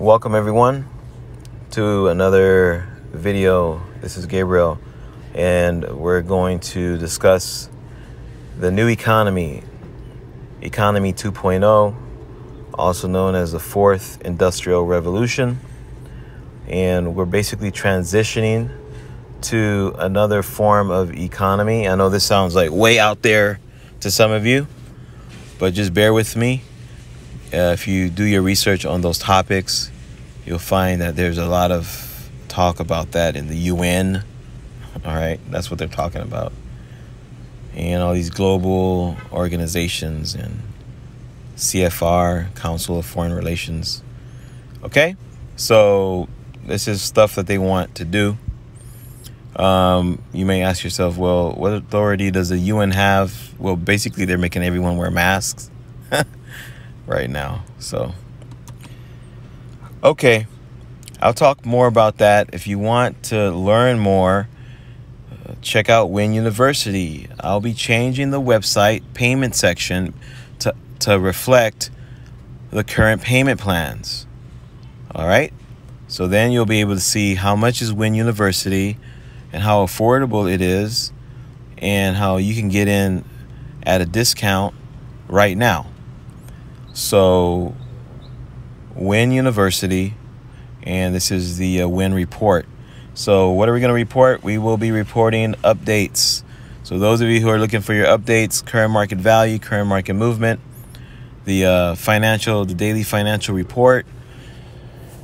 Welcome everyone to another video. This is Gabriel, and we're going to discuss the new economy 2.0, also known as the fourth industrial revolution. And we're basically transitioning to another form of economy. I know this sounds like way out there to some of you, but just bear with me. If you do your research on those topics, you'll find that there's a lot of talk about that in the UN. All right, that's what they're talking about. And all these global organizations and CFR, Council of Foreign Relations. Okay, so this is stuff that they want to do. You may ask yourself, well, what authority does the UN have? Well, basically, they're making everyone wear masks right now. So, okay, I'll talk more about that. If you want to learn more, check out Win University. I'll be changing the website payment section to reflect the current payment plans. All right. So then you'll be able to see how much is Win University and how affordable it is and how you can get in at a discount right now. So Win University, and this is the Win report. So what are we going to report? We will be reporting updates. So those of you who are looking for your updates, current market value, current market movement, the daily financial report.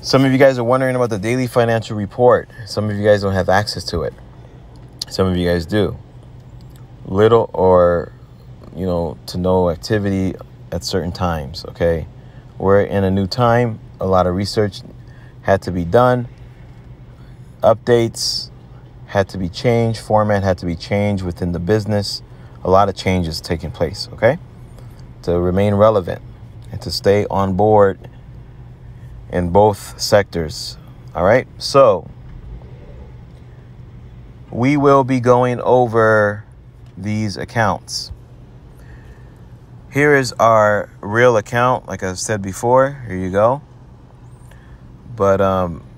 Some of you guys are wondering about the daily financial report. Some of you guys don't have access to it. Some of you guys do. Little or, to no activity at certain times, okay? We're in a new time. A lot of research had to be done. Updates had to be changed. Format had to be changed within the business. A lot of changes taking place, okay? To remain relevant and to stay on board in both sectors. All right, so we will be going over these accounts. Here is our real account, like I said before. Here you go. But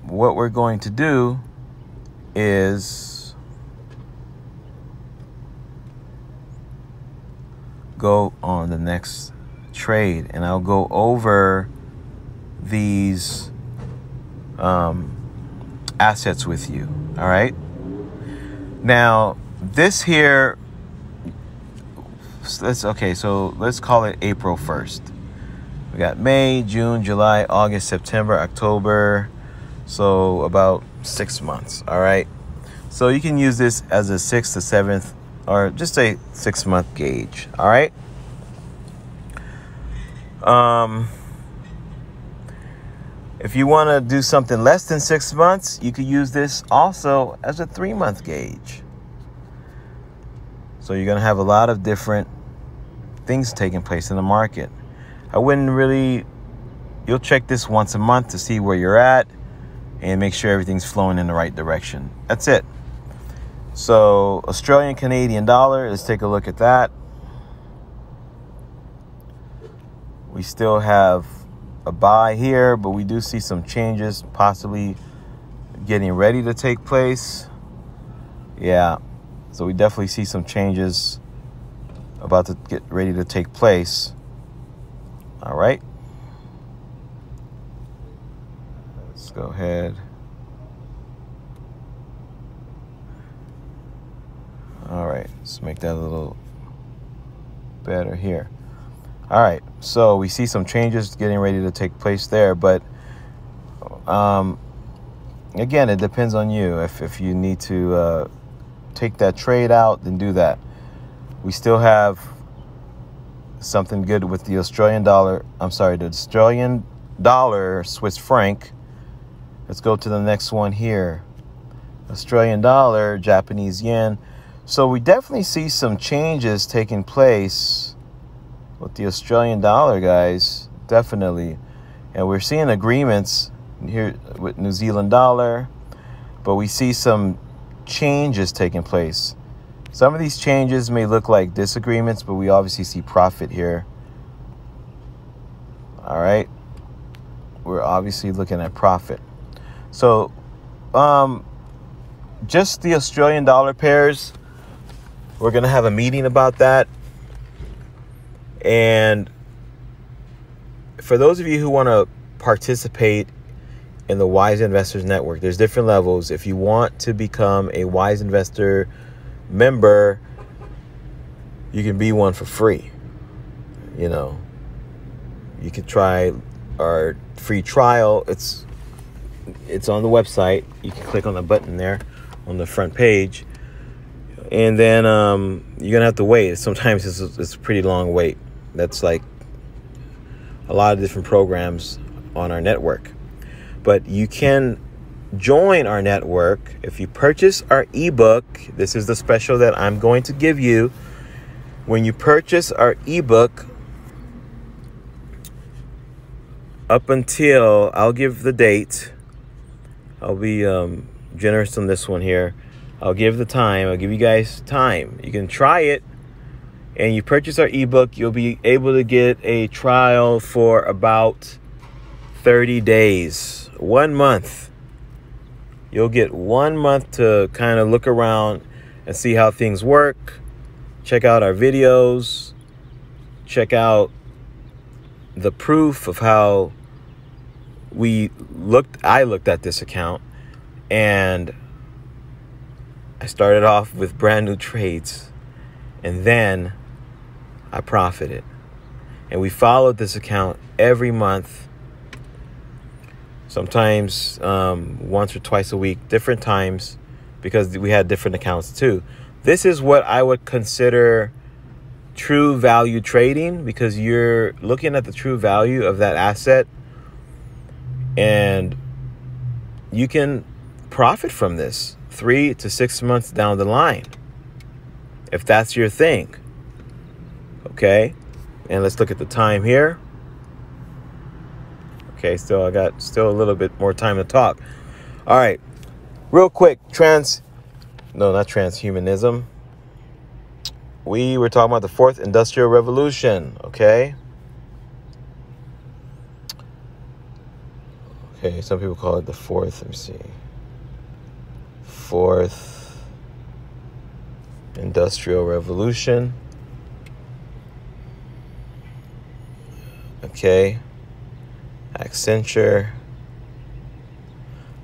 what we're going to do is go on the next trade, and I'll go over these assets with you. All right. Now this here, let's call it April 1st. We got May, June, July, August, September, October. So about 6 months. All right. So you can use this as a 6th to 7th, or just a 6-month gauge. All right. If you want to do something less than 6 months, you could use this also as a 3-month gauge. So you're going to have a lot of different things taking place in the market. You'll check this once a month to see where you're at and make sure everything's flowing in the right direction. That's it. So Australian Canadian dollar, let's take a look at that. We still have a buy here, but we do see some changes possibly getting ready to take place. Yeah, so we definitely see some changes about to get ready to take place. All right, let's go ahead. All right, let's make that a little better here. All right, so we see some changes getting ready to take place there, but again, it depends on you. If you need to take that trade out, then do that. We still have something good with the Australian dollar. The Australian dollar, Swiss franc. Let's go to the next one here. Australian dollar, Japanese yen. So we definitely see some changes taking place with the Australian dollar, guys, definitely. And we're seeing agreements here with New Zealand dollar, but we see some changes taking place. Some of these changes may look like disagreements, but we obviously see profit here. All right. we're obviously looking at profit. So just the Australian dollar pairs, we're going to have a meeting about that. And for those of you who want to participate in the Wise Investors Network, there's different levels. If you want to become a Wise Investor member, you can be one for free. You know, you could try our free trial. It's on the website. You can click on the button there on the front page, and then you're gonna have to wait. Sometimes it's a pretty long wait. That's like a lot of different programs on our network. But you can join our network if you purchase our ebook. This is the special that I'm going to give you. When you purchase our ebook, up until, I'll give the date. I'll be generous on this one here. I'll give the time. I'll give you guys time. You can try it. And you purchase our ebook, you'll be able to get a trial for about 30 days, 1 month. You'll get 1 month to kind of look around and see how things work. Check out our videos. Check out the proof of how I looked at this account, and I started off with brand new trades, and then I profited. And we followed this account every month, sometimes once or twice a week, different times, because we had different accounts too. This is what I would consider true value trading, because you're looking at the true value of that asset, and you can profit from this 3 to 6 months down the line, if that's your thing. Okay, and let's look at the time here. Okay, I got a little bit more time to talk. All right, real quick, not transhumanism. We were talking about the fourth industrial revolution, okay? Okay, some people call it the fourth, let me see. Fourth industrial revolution. Okay. Accenture.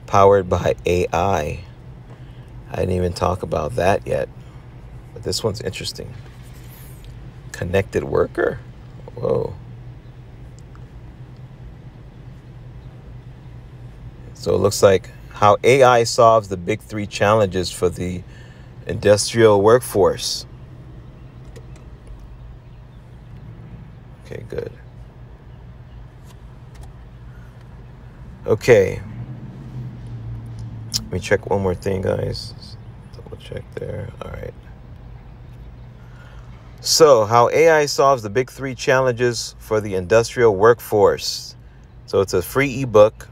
Powered by AI. I didn't even talk about that yet. But this one's interesting. Connected worker. Whoa. So it looks like how AI solves the big 3 challenges for the industrial workforce. Okay, good. Okay. Let me check one more thing, guys. Double check there. All right. So, how AI solves the big 3 challenges for the industrial workforce. So, it's a free ebook.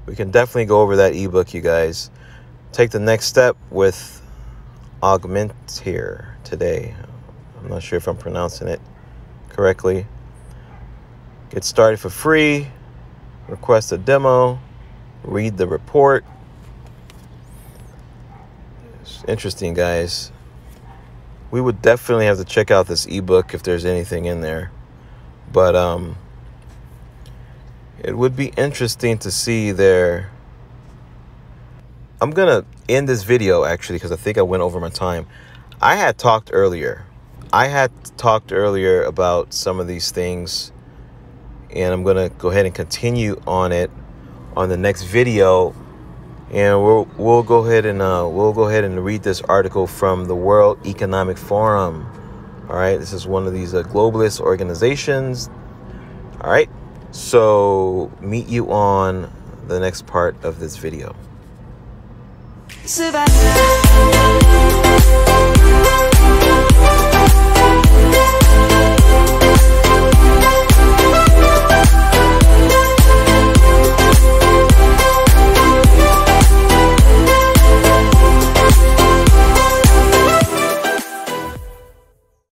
We can definitely go over that ebook, you guys. Take the next step with Augmentir today. I'm not sure if I'm pronouncing it correctly. Get started for free. Request a demo. Read the report. It's interesting, guys. We would definitely have to check out this ebook if there's anything in there. But it would be interesting to see there. I'm going to end this video, actually, because I think I went over my time. I had talked earlier about some of these things, and I'm going to go ahead and continue on it on the next video. And we'll go ahead and read this article from the World Economic Forum. All right, this is one of these globalist organizations. All right, so meet you on the next part of this video. Survive.